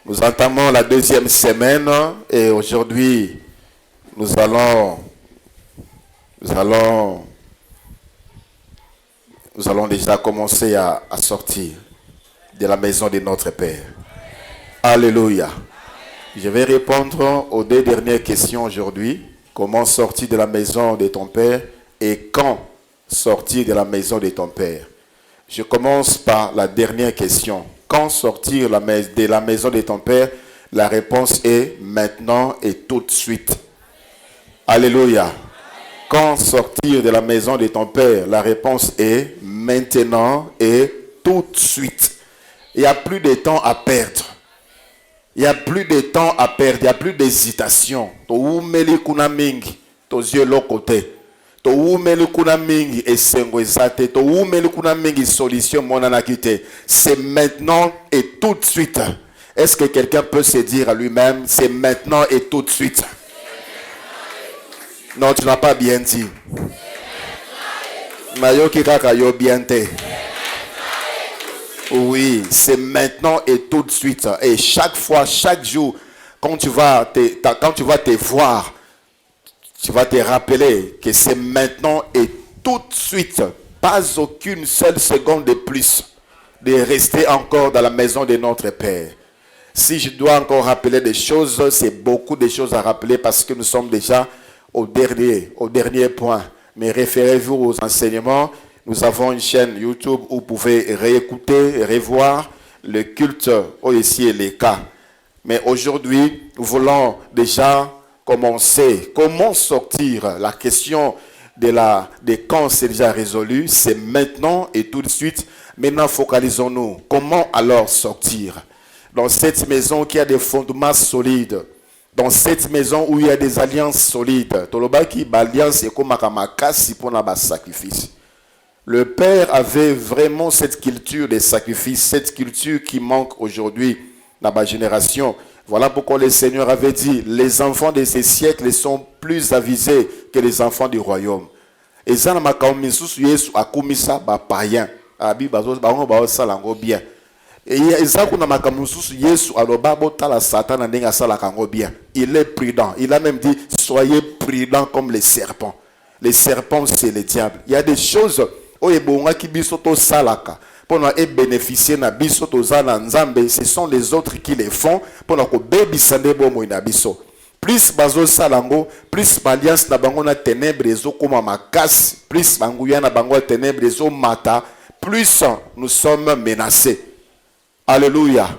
Nous entamons la deuxième semaine et aujourd'hui, nous allons déjà commencer à sortir de la maison de notre Père. Alléluia. Je vais répondre aux deux dernières questions aujourd'hui. Comment sortir de la maison de ton Père et quand sortir de la maison de ton Père? Je commence par la dernière question. Quand sortir de la maison de ton Père? La réponse est maintenant et tout de suite. Alléluia. Quand sortir de la maison de ton Père? La réponse est maintenant et tout de suite. Il n'y a plus de temps à perdre. Il n'y a plus de temps à perdre. Il n'y a plus d'hésitation. C'est maintenant et tout de suite. Est-ce que quelqu'un peut se dire à lui-même, c'est maintenant et tout de suite? Non, tu n'as pas bien dit. Oui, c'est maintenant et tout de suite. Et chaque fois, chaque jour, quand tu vas te voir, tu vas te rappeler que c'est maintenant et tout de suite. Pas aucune seule seconde de plus de rester encore dans la maison de notre Père. Si je dois encore rappeler des choses, c'est beaucoup de choses à rappeler parce que nous sommes déjà au dernier point. Mais référez-vous aux enseignements. Nous avons une chaîne YouTube où vous pouvez réécouter, revoir le culte ici et les cas. Mais aujourd'hui, nous voulons déjà commencer. Comment sortir? La question de quand c'est déjà résolu, c'est maintenant et tout de suite. Maintenant, focalisons-nous. Comment alors sortir? Dans cette maison qui a des fondements solides, dans cette maison où il y a des alliances solides, alliance est comme un sacrifice. Le Père avait vraiment cette culture des sacrifices, cette culture qui manque aujourd'hui dans ma génération. Voilà pourquoi le Seigneur avait dit, les enfants de ces siècles sont plus avisés que les enfants du royaume. Et ça, païen. Il est prudent. Il a même dit, soyez prudents comme les serpents. Les serpents, c'est le diable. Il y a des choses pour bénéficier na biso tozana nzambe, ce sont les autres qui les font pour que bébisande bomo na biso. Plus bazo salango, plus alliance na bango na ténèbres ezo koma makasi, plus banguya na bango ténèbres ezo mata, plus nous sommes menacés. Alléluia.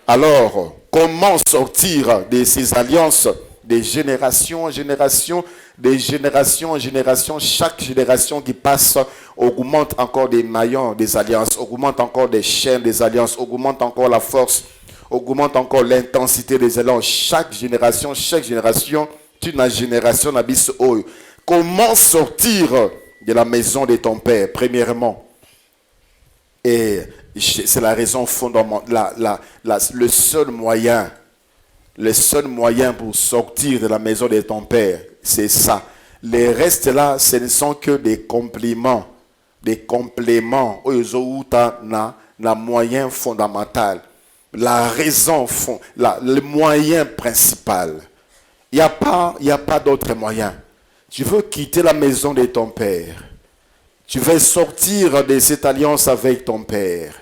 Alors, comment sortir de ces alliances de génération en génération, de génération en génération? Chaque génération qui passe augmente encore des maillons des alliances, augmente encore des chaînes des alliances, augmente encore la force, augmente encore l'intensité des alliances. Chaque génération, une génération n'abisse haut. Comment sortir de la maison de ton Père? Premièrement, et c'est la raison fondamentale, le seul moyen pour sortir de la maison de ton Père, c'est ça. Les restes là, ce ne sont que des compléments. Des compléments. Le moyen fondamental. La raison, le moyen principal. Il n'y a pas d'autre moyen. Tu veux quitter la maison de ton Père. Tu veux sortir de cette alliance avec ton Père.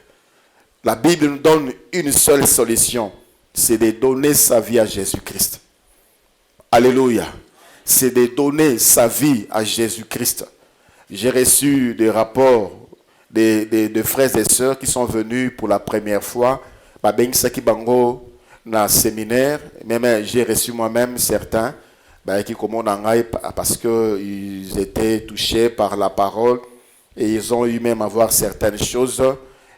La Bible nous donne une seule solution. C'est de donner sa vie à Jésus-Christ. Alléluia. C'est de donner sa vie à Jésus-Christ. J'ai reçu des rapports de frères et sœurs qui sont venus pour la première fois. Bango na séminaire. Même j'ai reçu moi-même certains qui commandent parce qu'ils étaient touchés par la parole et ils ont eu même à voir certaines choses.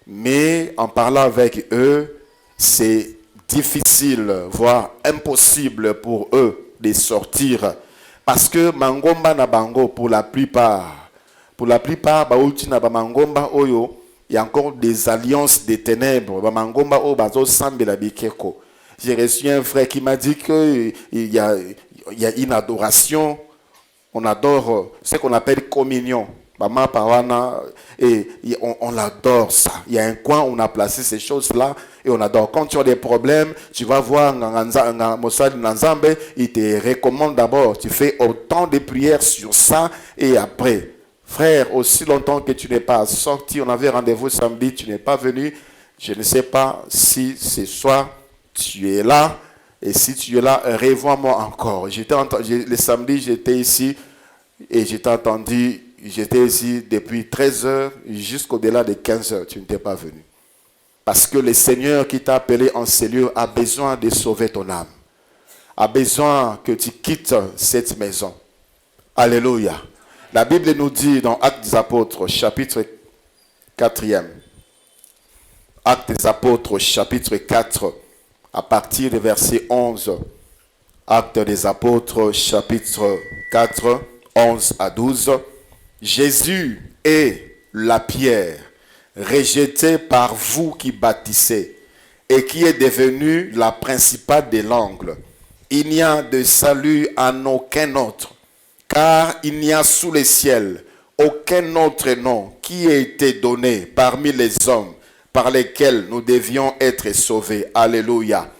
Mais en parlant avec eux, c'est difficile, voire impossible pour eux de sortir. Parce que Mangomba na bango, pour la plupart, baouti na Mangomba oyo, il y a encore des alliances des ténèbres. Mangomba o bazo sambela bikeko. J'ai reçu un frère qui m'a dit qu'il y a une adoration. On adore ce qu'on appelle communion. Maman Pawana, et on adore ça. Il y a un coin où on a placé ces choses-là et on adore. Quand tu as des problèmes, tu vas voir Mossad Nanzambe, il te recommande d'abord. Tu fais autant de prières sur ça et après. Frère, aussi longtemps que tu n'es pas sorti, on avait rendez-vous samedi, tu n'es pas venu. Je ne sais pas si ce soir tu es là. Et si tu es là, revois-moi encore. Le samedi, j'étais ici et j'étais ici depuis 13 heures jusqu'au-delà de 15 heures. Tu n'étais pas venu. Parce que le Seigneur qui t'a appelé en ces lieux a besoin de sauver ton âme. A besoin que tu quittes cette maison. Alléluia. La Bible nous dit dans Actes des Apôtres, chapitre 4e. Actes des Apôtres, chapitre 4, à partir du verset 11. Actes des Apôtres, chapitre 4, 11 à 12. Jésus est la pierre rejetée par vous qui bâtissez et qui est devenue la principale de l'angle. Il n'y a de salut en aucun autre, car il n'y a sous le ciel aucun autre nom qui ait été donné parmi les hommes par lesquels nous devions être sauvés. Alléluia.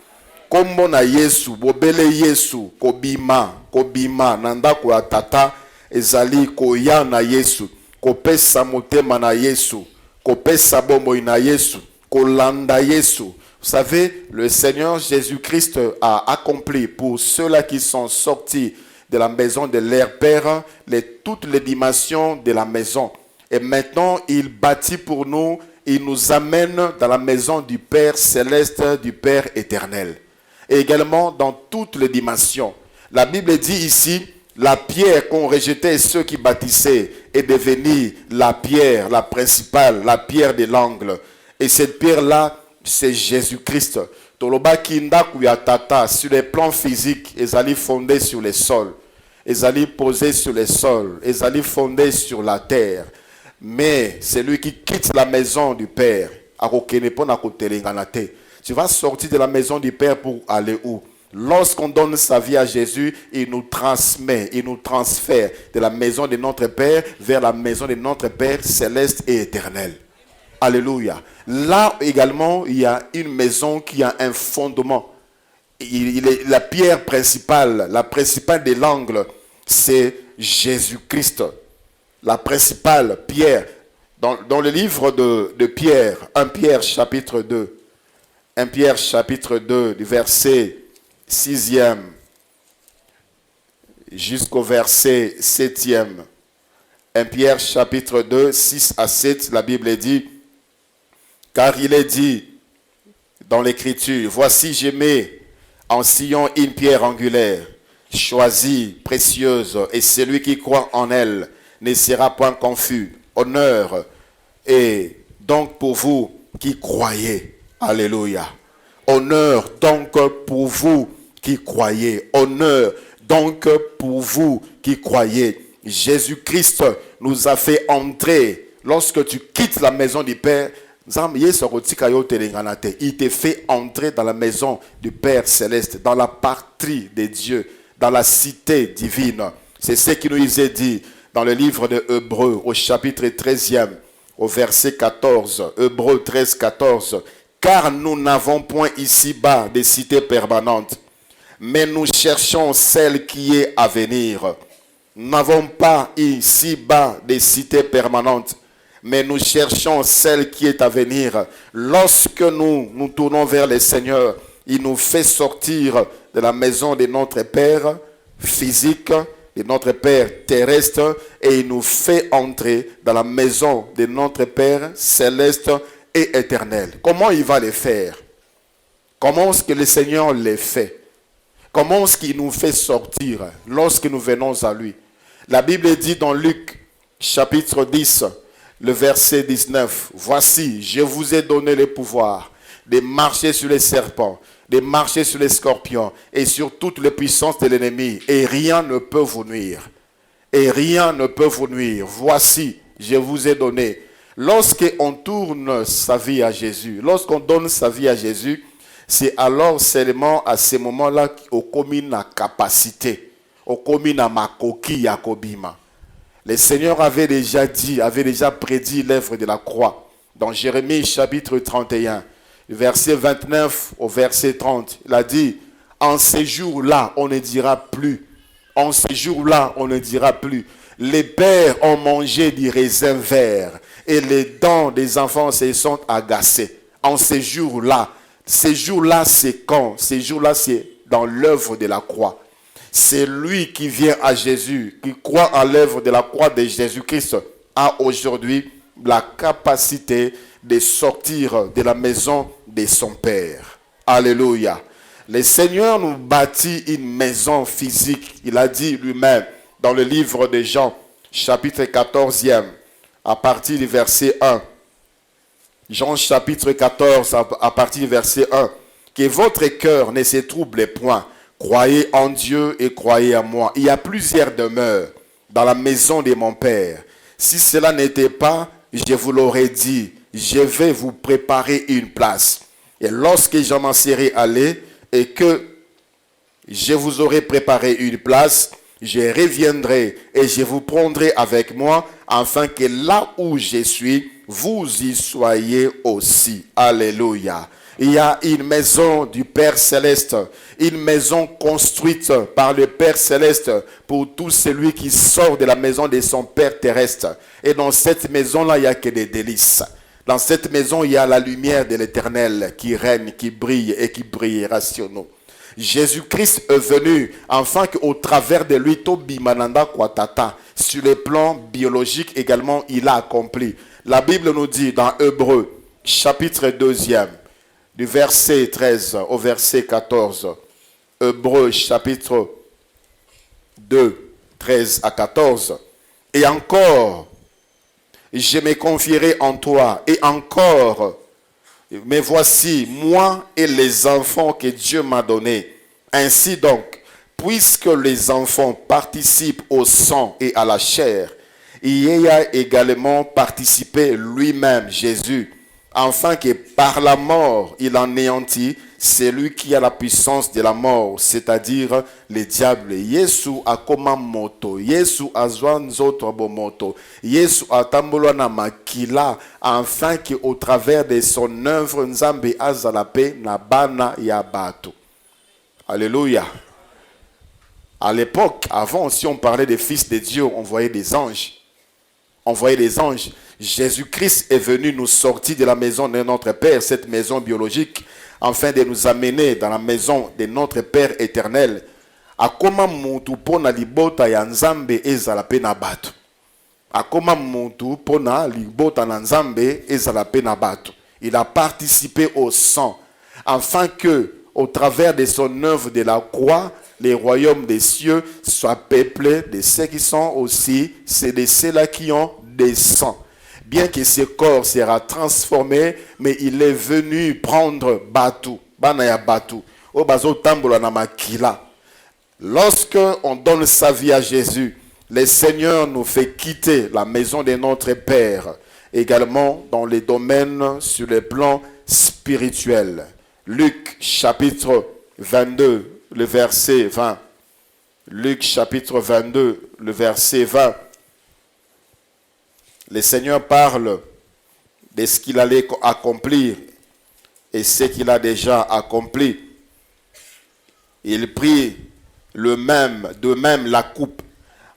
Kombo na Yesu, bobele Yesu, kobima, nanda kwa tata, ezali koya na Yesu, kopesa motema na Yesu, kopesa bomoi na Yesu, kolanda Yesu. Vous savez, le Seigneur Jésus-Christ a accompli pour ceux-là qui sont sortis de la maison de leur Père, toutes les dimensions de la maison. Et maintenant, il bâtit pour nous, il nous amène dans la maison du Père céleste, du Père éternel. Et également dans toutes les dimensions. La Bible dit ici, la pierre qu'ont rejetait ceux qui bâtissaient est devenue la pierre, la principale, la pierre de l'angle. Et cette pierre-là, c'est Jésus-Christ. Toloba kinda kuyatata, sur les plans physiques, ils allaient fonder sur les sols. Ils allaient poser sur les sols. Ils allaient fonder sur la terre. Mais celui qui quitte la maison du Père, tu vas sortir de la maison du Père pour aller où? Lorsqu'on donne sa vie à Jésus, il nous transmet, il nous transfère de la maison de notre Père vers la maison de notre Père céleste et éternel. Alléluia. Là également, il y a une maison qui a un fondement. Il est la pierre principale, la principale de l'angle, c'est Jésus-Christ. La principale pierre, dans le livre de Pierre, 1 Pierre chapitre 2, 1 Pierre chapitre 2, du verset 6e jusqu'au verset 7e. 1 Pierre chapitre 2, 6 à 7, la Bible dit, car il est dit dans l'Écriture, voici je mets en Sion une pierre angulaire, choisie, précieuse, et celui qui croit en elle ne sera point confus. Honneur et donc pour vous qui croyez. Alléluia. Honneur donc pour vous qui croyez. Honneur donc pour vous qui croyez. Jésus-Christ nous a fait entrer. Lorsque tu quittes la maison du Père, il te fait entrer dans la maison du Père céleste, dans la patrie de Dieu, dans la cité divine. C'est ce qui nous est dit dans le livre de Hébreux, au chapitre 13e, au verset 14. Hébreux 13, 14. Car nous n'avons point ici-bas de cité permanente, mais nous cherchons celle qui est à venir. Nous n'avons pas ici-bas de cité permanente, mais nous cherchons celle qui est à venir. Lorsque nous tournons vers le Seigneur, il nous fait sortir de la maison de notre Père physique, de notre Père terrestre, et il nous fait entrer dans la maison de notre Père céleste et éternel. Comment il va le faire? Comment est-ce que le Seigneur le fait? Comment est-ce qu'il nous fait sortir lorsque nous venons à lui? La Bible dit dans Luc chapitre 10, le verset 19, voici, je vous ai donné le pouvoir de marcher sur les serpents, de marcher sur les scorpions et sur toutes les puissances de l'ennemi, et rien ne peut vous nuire. Et rien ne peut vous nuire. Voici, je vous ai donné. Lorsqu'on tourne sa vie à Jésus, lorsqu'on donne sa vie à Jésus, c'est alors seulement à ce moment-là qu'on commune la capacité, on commune la makoki yakobima. Le Seigneur avait déjà dit, avait déjà prédit l'œuvre de la croix. Dans Jérémie chapitre 31, verset 29 au verset 30, il a dit, en ces jours-là, on ne dira plus. En ces jours-là, on ne dira plus. Les pères ont mangé du raisin vert et les dents des enfants se sont agacées. En ces jours-là, c'est quand? Ces jours-là, c'est dans l'œuvre de la croix. C'est lui qui vient à Jésus, qui croit en l'œuvre de la croix de Jésus-Christ, a aujourd'hui la capacité de sortir de la maison de son Père. Alléluia. Le Seigneur nous bâtit une maison physique. Il a dit lui-même dans le livre de Jean, chapitre 14e, à partir du verset 1. Jean chapitre 14, à partir du verset 1. Que votre cœur ne se trouble point. Croyez en Dieu et croyez en moi. Il y a plusieurs demeures dans la maison de mon Père. Si cela n'était pas, je vous l'aurais dit, je vais vous préparer une place. Et lorsque je m'en serai allé et que je vous aurai préparé une place, je reviendrai et je vous prendrai avec moi, afin que là où je suis, vous y soyez aussi. Alléluia. Il y a une maison du Père Céleste, une maison construite par le Père Céleste pour tout celui qui sort de la maison de son Père terrestre. Et dans cette maison-là, il n'y a que des délices. Dans cette maison, il y a la lumière de l'Éternel qui règne, qui brille et qui brillera sur nous. Jésus-Christ est venu afin qu'au travers de lui, Tobimananda Kwatata, sur le plan biologique également, il a accompli. La Bible nous dit dans Hébreux, chapitre 2e, du verset 13 au verset 14, Hébreux chapitre 2, 13 à 14, et encore, je me confierai en toi, et encore, mais voici, moi et les enfants que Dieu m'a donnés. Ainsi donc, puisque les enfants participent au sang et à la chair, il y a également participé lui-même, Jésus, afin que par la mort, il anéantit celui qui a la puissance de la mort, c'est-à-dire le diable. Yesu akoma moto, Yesu azwa nzoto moto, Yesu atambolwa na makila, afin qu'au travers de son œuvre, Nzambe azalape na bana ya bato. Alléluia. À l'époque, avant, si on parlait des fils de Dieu, on voyait des anges. On voyait des anges. Jésus-Christ est venu nous sortir de la maison de notre Père, cette maison biologique, afin de nous amener dans la maison de notre Père éternel. Akoma muntu pona libota ya Nzambe ezala pe na bato. Akoma muntu pona libota na Nzambe ezala pe na bato. Il a participé au sang, afin que, au travers de son œuvre de la croix, les royaumes des cieux soient peuplés de ceux qui sont aussi, c'est de ceux-là qui ont des sangs. Bien que ce corps sera transformé, mais il est venu prendre Batu, Banaya Batu, Obazo Tambola Namakila. Lorsque on donne sa vie à Jésus, le Seigneur nous fait quitter la maison de notre Père, également dans les domaines sur le plan spirituel. Luc chapitre 22, le verset 20. Luc chapitre 22, le verset 20. Le Seigneur parle de ce qu'il allait accomplir et ce qu'il a déjà accompli. Il prit de même la coupe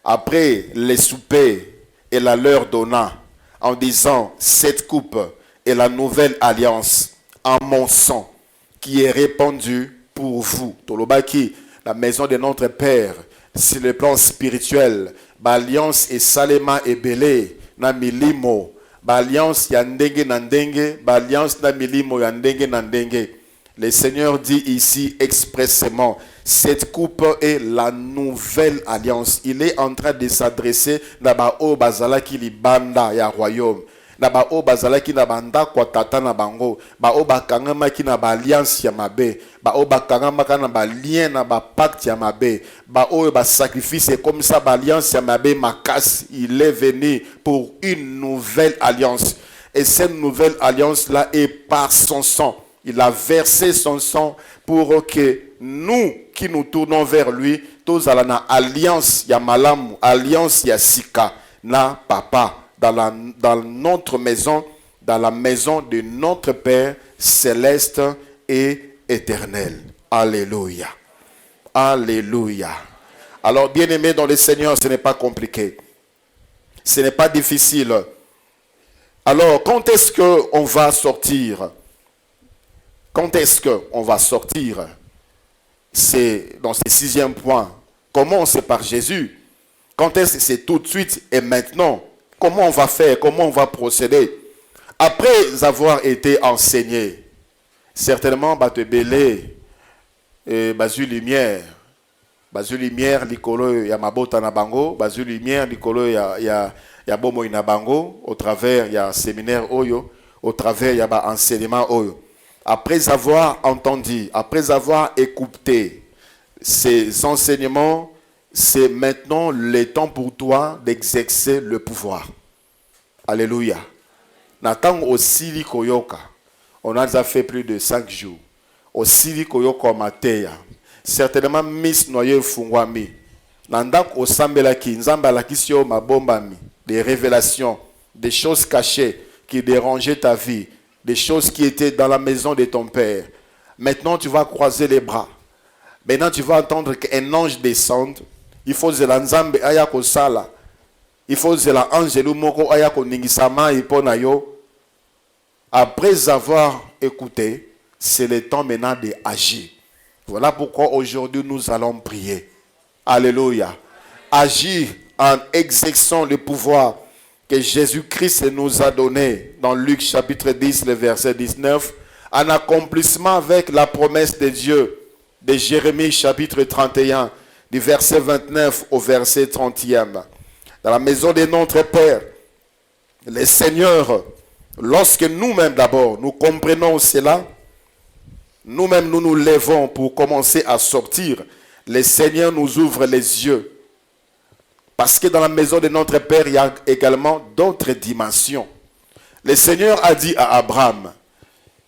après les soupers et la leur donna en disant, cette coupe est la nouvelle alliance en mon sang qui est répandue pour vous. Tolobaki, la maison de notre Père, sur le plan spirituel, l'alliance est Salema et Belé. Na milimo, alliance ya ndenge na ndenge, alliance na milimo ya ndenge na ndenge. Le Seigneur dit ici expressément, cette coupe est la nouvelle alliance. Il est en train de s'adresser na ba o bazala ki libanda ya royaume. Na ba o bazala ki na banda kwa tata na bango, ba o bakangama ki na ba alliance ya mabe, ba o bakangama ka na ba lien na ba pacte ya mabe, ba o ba sacrifice comme ça ba alliance ya mabe makas. Il est venu pour une nouvelle alliance. Et cette nouvelle alliance là est par son sang. Il a versé son sang pour que nous qui nous tournons vers lui, tous à la alliance ya malamu, alliance ya sika. na papa, dans notre maison, dans la maison de notre Père céleste et éternel. Alléluia. Alléluia. Alors, bien-aimés dans le Seigneur, ce n'est pas compliqué. Ce n'est pas difficile. Alors, quand est-ce qu'on va sortir? Quand est-ce qu'on va sortir? C'est dans ce 6e point. Commence par Jésus. Quand est-ce que c'est tout de suite et maintenant? Comment on va faire? Comment on va procéder? Après avoir été enseigné, certainement, te belé, bazu lumière, likolo ya mabota na bango, bazu lumière likolo ya bomo ina bango, au travers ya séminaire oyo, au travers ya ba enseignement oyo. Après avoir entendu, après avoir écouté ces enseignements, c'est maintenant le temps pour toi d'exercer le pouvoir. Alléluia. Natang osili koyoka. On a déjà fait plus de 5 jours. Osili koyoka mateya. Certainement Miss Noye Fungwami. Nandak osambela ki nzamba la kisio mabombami. Des révélations, des choses cachées qui dérangeaient ta vie, des choses qui étaient dans la maison de ton père. Maintenant tu vas croiser les bras. Maintenant tu vas entendre qu'un ange descende. Il faut zela nzambe ayako sala. Il faut zela angelu moko ayako ningisama ipona yo. Après avoir écouté, c'est le temps maintenant d'agir. Voilà pourquoi aujourd'hui nous allons prier. Alléluia. Agir en exerçant le pouvoir que Jésus-Christ nous a donné dans Luc chapitre 10, le verset 19, en accomplissement avec la promesse de Dieu de Jérémie chapitre 31, du verset 29 au verset 30e. Dans la maison de notre Père, le Seigneur, lorsque nous-mêmes d'abord, nous comprenons cela, nous-mêmes nous nous levons pour commencer à sortir, le Seigneur nous ouvre les yeux. Parce que dans la maison de notre Père, il y a également d'autres dimensions. Le Seigneur a dit à Abraham,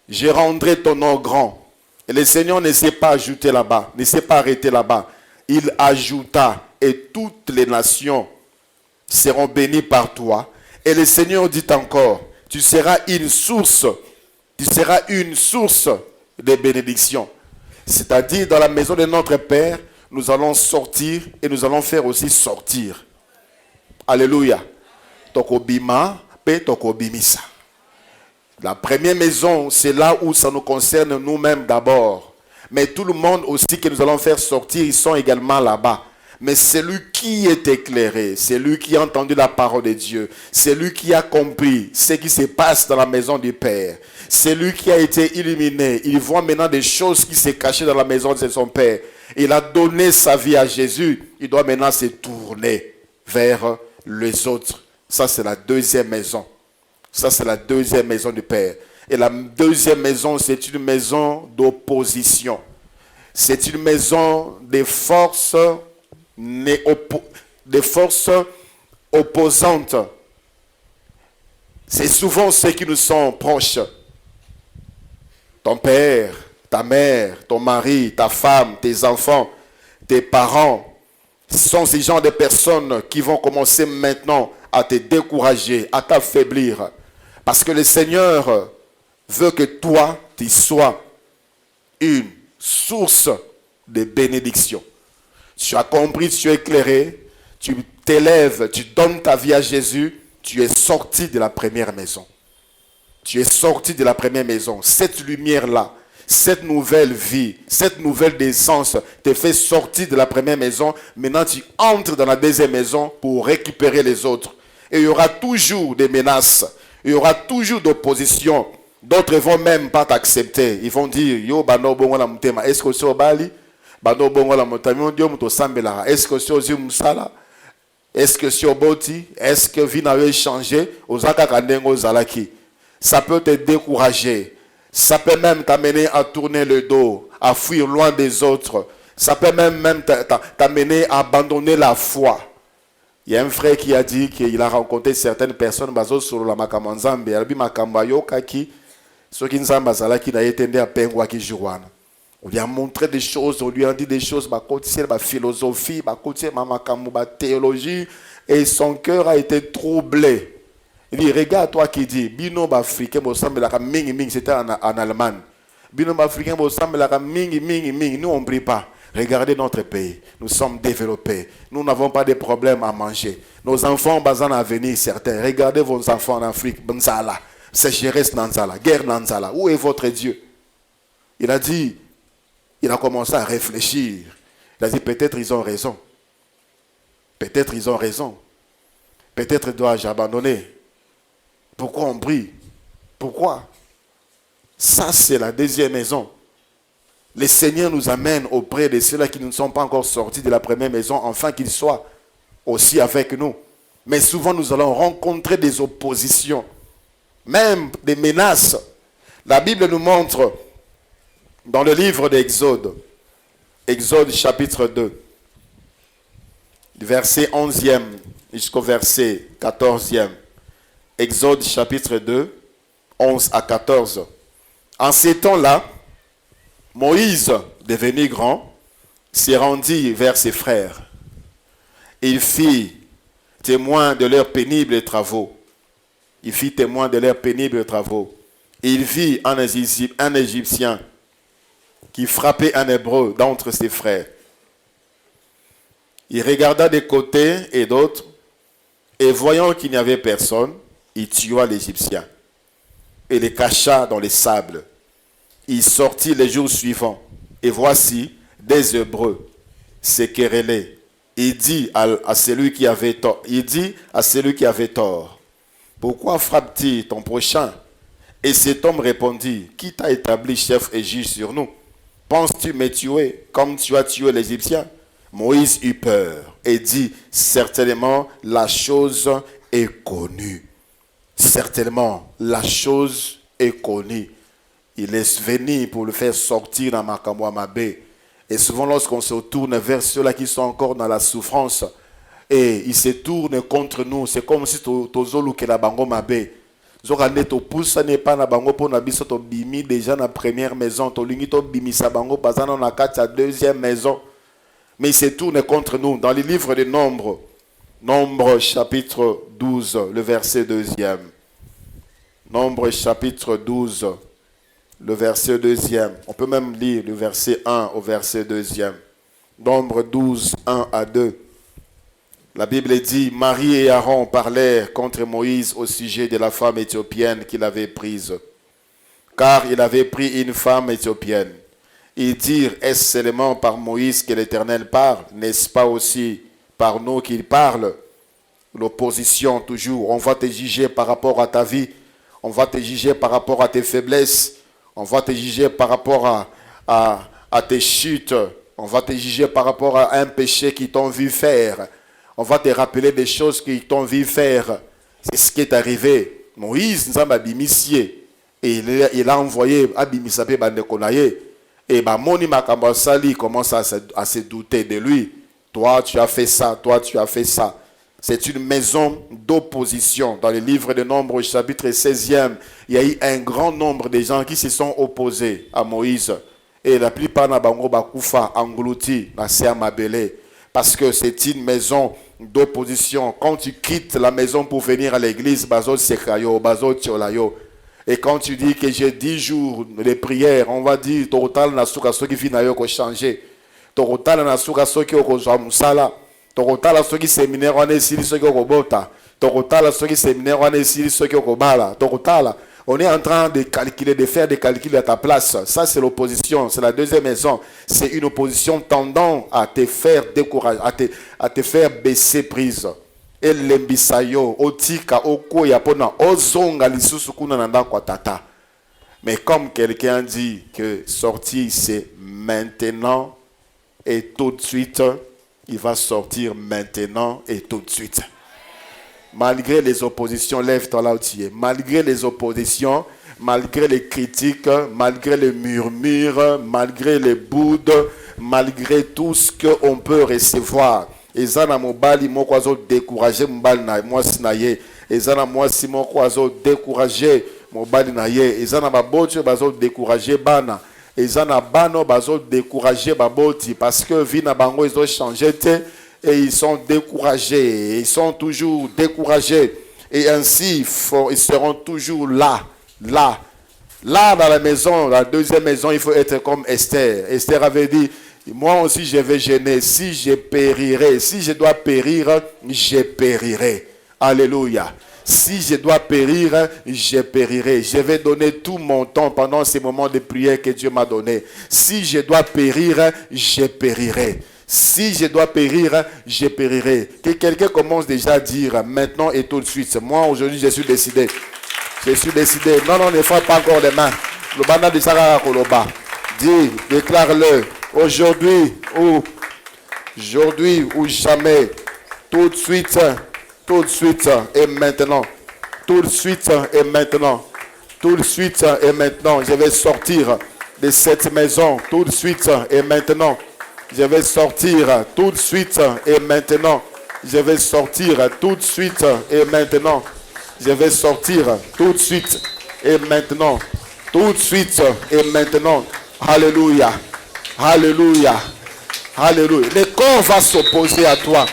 je rendrai ton nom grand. Et le Seigneur ne s'est pas ajouté là-bas, ne s'est pas arrêté là-bas. Il ajouta, et toutes les nations seront bénies par toi. Et le Seigneur dit encore, tu seras une source de bénédiction. C'est-à-dire, dans la maison de notre Père, nous allons sortir et nous allons faire aussi sortir. Alléluia. Tokobima, pe tokobimisa. La première maison, c'est là où ça nous concerne nous-mêmes d'abord. Mais tout le monde aussi que nous allons faire sortir, ils sont également là-bas. Mais celui qui est éclairé, celui qui a entendu la parole de Dieu, celui qui a compris ce qui se passe dans la maison du Père, celui qui a été illuminé, il voit maintenant des choses qui se cachaient dans la maison de son Père. Il a donné sa vie à Jésus, il doit maintenant se tourner vers les autres. Ça, c'est la deuxième maison. Ça, c'est la deuxième maison du Père. Et la deuxième maison, c'est une maison d'opposition. C'est une maison des forces opposantes. C'est souvent ceux qui nous sont proches. Ton père, ta mère, ton mari, ta femme, tes enfants, tes parents. Ce sont ces genres de personnes qui vont commencer maintenant à te décourager, à t'affaiblir. Parce que le Seigneur veut que toi, tu sois une source de bénédiction. Tu as compris, tu es éclairé, tu t'élèves, tu donnes ta vie à Jésus, tu es sorti de la première maison. Tu es sorti de la première maison. Cette lumière-là, cette nouvelle vie, cette nouvelle naissance te fait sortir de la première maison. Maintenant, tu entres dans la deuxième maison pour récupérer les autres. Et il y aura toujours des menaces. Il y aura toujours d'opposition. D'autres ne vont même pas t'accepter. Ils vont dire, yo, bano bongo la mutema. Est-ce que c'est au Bali? Bano bongo la mutema. Est-ce que c'est au Zimsala? Est-ce que c'est au Boti? Est-ce que vie n'avait changé? Ozaka kandengo zalaki. Ça peut te décourager. Ça peut même t'amener à tourner le dos, à fuir loin des autres. Ça peut même t'amener à abandonner la foi. Il y a un frère qui a dit qu'il a rencontré certaines personnes bazo sur la makamanzambe. Albi makambayo kaki. Ce qui nous a mazalaki n'a été à pengwa ki juwana. On lui a montré des choses, on lui a dit des choses, ma philosophie, ma théologie. Et son cœur a été troublé. Il dit, regarde toi qui dit, Bino Africain, c'était en Allemagne. Bino Africain, nous on ne prie pas. Regardez notre pays. Nous sommes développés. Nous n'avons pas de problème à manger. Nos enfants ont besoin à venir, certains. Regardez vos enfants en Afrique. Benzala. Sécheresse Nanzala. Guerre Nanzala. Où est votre Dieu? Il a dit, il a commencé à réfléchir. Il a dit, peut-être ils ont raison. Peut-être ils ont raison. Peut-être dois-je abandonner. Pourquoi on prie? Pourquoi? Ça, c'est la deuxième maison. Le Seigneur nous amène auprès de ceux-là qui ne sont pas encore sortis de la première maison, afin qu'ils soient aussi avec nous. Mais souvent, nous allons rencontrer des oppositions, même des menaces. La Bible nous montre, dans le livre d'Exode, Exode chapitre 2, verset 11e jusqu'au verset 14e. Exode chapitre 2, 11 à 14. En ces temps-là, Moïse, devenu grand, s'est rendu vers ses frères. Il fit témoin de leurs pénibles travaux. Il fit témoin de leurs pénibles travaux. Il vit un Égyptien qui frappait un Hébreu d'entre ses frères. Il regarda des côtés et d'autres, et voyant qu'il n'y avait personne, il tua l'Égyptien et le cacha dans les sables. Il sortit les jours suivants, et voici des Hébreux se querellaient. Il dit à celui qui avait tort, pourquoi frappes-tu ton prochain? Et cet homme répondit, qui t'a établi chef et juge sur nous? Penses-tu me tuer comme tu as tué l'Égyptien? Moïse eut peur et dit, certainement la chose est connue. Certainement la chose est connue. Il est venu pour le faire sortir dans Makamwa Mabé. Et souvent, lorsqu'on se tourne vers ceux-là qui sont encore dans la souffrance, et ils se tournent contre nous, c'est comme si Tozolu que la bango Mabé. Zokane to poussa n'est pas na bango pour nabiso to bimi déjà na première maison, to lingi to bimi sa bango bazana na kati deuxième maison. Mais ils se tournent contre nous. Dans le livre des Nombres, Nombre chapitre 12, le verset 2e. Nombre chapitre 12. Le verset 2e. On peut même lire le verset 1 au verset 2e. Nombre 12, 1 à 2. La Bible dit, Marie et Aaron parlèrent contre Moïse au sujet de la femme éthiopienne qu'il avait prise. Car il avait pris une femme éthiopienne. Ils dirent, est-ce seulement par Moïse que l'Éternel parle? N'est-ce pas aussi par nous qu'il parle? L'opposition toujours. On va te juger par rapport à ta vie. On va te juger par rapport à tes faiblesses. On va te juger par rapport à tes chutes. On va te juger par rapport à un péché qu'ils t'ont vu faire. On va te rappeler des choses qu'ils t'ont vu faire. C'est ce qui est arrivé. Moïse nous a bimisié. Et il a envoyé Abimisape Bandekonaye. Et Moni Makambasali commence à se douter de lui. Toi, tu as fait ça. Toi, tu as fait ça. C'est une maison d'opposition. Dans le livre de Nombres, chapitre 16e, il y a eu un grand nombre de gens qui se sont opposés à Moïse. Et la plupart n'a bango bakufa englouti na sea mabele. Parce que c'est une maison d'opposition. Quand tu quittes la maison pour venir à l'église, bazo sekayo, bazo tiolayo. Et quand tu dis que j'ai 10 jours de prière, on va dire total na suka soki finayo ko changer. Total na suka soki ko musala. Tokotala soki séminaire on est ici soki okobota. Tokotala soki séminaire on est ici soki okobala. Tokotala. On est en train de calculer, de faire des calculs à ta place. Ça, c'est l'opposition. C'est la deuxième maison. C'est une opposition tendant à te faire décourager, à te faire baisser prise. Et l'embisayo, otika, okoya, pona, ozonga, lisusu kuna nanda kwa tata. Mais comme quelqu'un dit que sortir, c'est maintenant et tout de suite, il va sortir maintenant et tout de suite. Malgré les oppositions, lève-toi là où tu es. Malgré les oppositions, malgré les critiques, malgré les murmures, malgré les boudes, malgré tout ce qu'on peut recevoir. Ezana mobali mokwazo décourager mobali na moi sinaye. Ezana moi si mokwazo décourager mobali na ye. Ezana babocho bazo décourager bana. Ezana bano bazo décourager baboti parce que vie na bango ils ont changé te. et ils sont découragés. Ils sont toujours découragés. Et ainsi, ils seront toujours là. Là, dans la maison, la deuxième maison, il faut être comme Esther. Esther avait dit, moi aussi je vais gêner. Si je périrai, si je dois périr, je périrai. Alléluia. Si je dois périr, je périrai. Je vais donner tout mon temps pendant ces moments de prière que Dieu m'a donné. Si je dois périr, je périrai. Si je dois périr, je périrai. Que quelqu'un commence déjà à dire maintenant et tout de suite. Moi, aujourd'hui, je suis décidé. Je suis décidé. Non, ne frappe pas encore les mains. Le banda de Sarah Koloba. Dis, déclare-le. Aujourd'hui ou jamais. Tout de suite et maintenant. Tout de suite et maintenant. Tout de suite et maintenant. Je vais sortir de cette maison. Tout de suite et maintenant. Je vais sortir tout de suite et maintenant. Je vais sortir tout de suite et maintenant. Je vais sortir tout de suite et maintenant. Tout de suite et maintenant. Alléluia. Alléluia. Alléluia. Le corps va s'opposer à toi.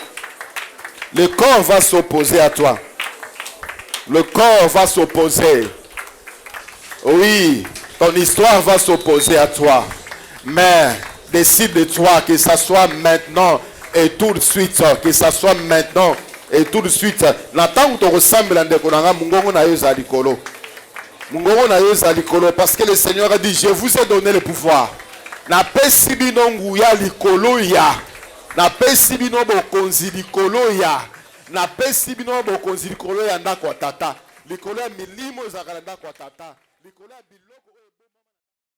Le corps va s'opposer à toi. Le corps va s'opposer. Oui, ton histoire va s'opposer à toi. Mais décide de toi que ça soit maintenant et tout de suite. Que ça soit maintenant et tout de suite. L'attente où tu ressembles à Mungongo na yoza likolo. Mungongo na yoza likolo. Parce que le Seigneur a dit, je vous ai donné le pouvoir. Na pesi bino nguya likolo ya. Na pesi bino bokonzi likolo ya. Na pesi bino bokonzi likolo ya ndako tata. Likolo ya milimo ezakala ndako tata. Likolo ya